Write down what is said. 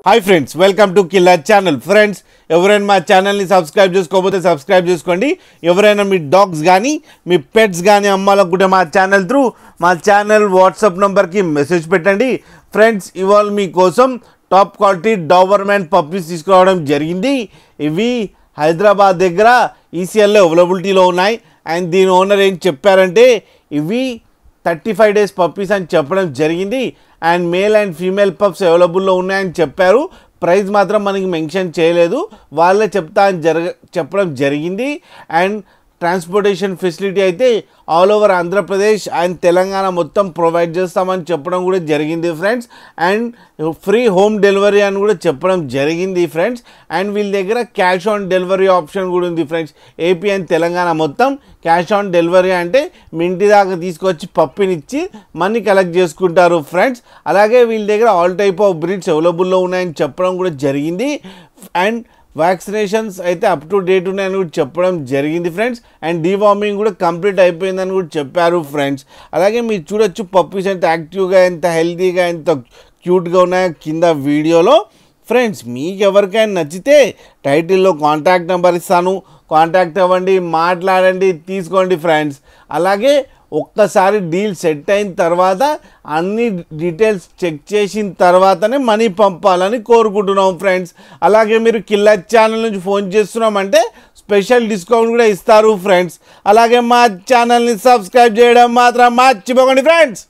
Hi friends, welcome to killer channel. Friends, ఎవరైనా మా ఛానల్ని సబ్స్క్రైబ్ చేసుకోకపోతే సబ్స్క్రైబ్ చేసుకోండి. ఎవరైనా మీ డాగ్స్ కానీ మీ పెట్స్ కానీ అమ్మాలనుకుంటే మా ఛానల్ వాట్సాప్ నెంబర్కి మెసేజ్ పెట్టండి. ఫ్రెండ్స్, ఇవాళ మీకోసం టాప్ క్వాలిటీ డాబర్మ్యాన్ పప్పీస్ తీసుకురావడం జరిగింది. ఇవి హైదరాబాద్ దగ్గర ఈసీఎల్లో అవైలబిలిటీలో ఉన్నాయి. అండ్ దీని ఓనర్ ఏం చెప్పారంటే ఇవి 35 days పప్పీస్ అని చెప్పడం జరిగింది. And male and female pups అవైలబుల్లో ఉన్నాయని చెప్పారు. ప్రైస్ మాత్రం మనకి మెన్షన్ చేయలేదు, వాళ్ళే చెప్పడం జరిగింది. అండ్ ట్రాన్స్పోర్టేషన్ ఫెసిలిటీ అయితే all over Andhra Pradesh and Telangana మొత్తం ప్రొవైడ్ చేస్తామని చెప్పడం కూడా జరిగింది friends. And free home delivery అని కూడా చెప్పడం జరిగింది ఫ్రెండ్స్. అండ్ వీళ్ళ దగ్గర క్యాష్ ఆన్ డెలివరీ ఆప్షన్ కూడా ఉంది ఫ్రెండ్స్. ఏపీ అండ్ తెలంగాణ మొత్తం క్యాష్ ఆన్ డెలివరీ అంటే మీ ఇంటి దాకా తీసుకొచ్చి పప్పినిచ్చి మనీ కలెక్ట్ చేసుకుంటారు ఫ్రెండ్స్. అలాగే వీళ్ళ దగ్గర ఆల్ టైప్ ఆఫ్ బ్రీడ్స్ అవైలబుల్లో ఉన్నాయని చెప్పడం కూడా జరిగింది. అండ్ వ్యాక్సినేషన్స్ అయితే అప్ టు డేట్ ఉన్నాయని కూడా చెప్పడం జరిగింది ఫ్రెండ్స్. అండ్ డీవార్మింగ్ కూడా కంప్లీట్ అయిపోయిందని కూడా చెప్పారు ఫ్రెండ్స్. అలాగే మీరు చూడొచ్చు పప్పీస్ ఎంత యాక్టివ్గా, ఎంత హెల్తీగా, ఎంత క్యూట్గా ఉన్నాయో కింద వీడియోలో. ఫ్రెండ్స్, మీకు ఎవరికైనా నచ్చితే టైటిల్లో కాంటాక్ట్ నెంబర్ ఇస్తాను, కాంటాక్ట్ అవ్వండి, మాట్లాడండి, తీసుకోండి ఫ్రెండ్స్. అలాగే ఒక్కసారి డీల్ సెట్ అయిన తర్వాత అన్ని డీటెయిల్స్ చెక్ చేసిన తర్వాతనే మనీ పంపాలని కోరుకుంటున్నాం ఫ్రెండ్స్. అలాగే మీరు కిల్లర్ ఛానల్ నుంచి ఫోన్ చేస్తున్నామంటే స్పెషల్ డిస్కౌంట్ కూడా ఇస్తారు ఫ్రెండ్స్. అలాగే మా ఛానల్ని సబ్స్క్రైబ్ చేయడం మాత్రం మర్చిపోకండి ఫ్రెండ్స్.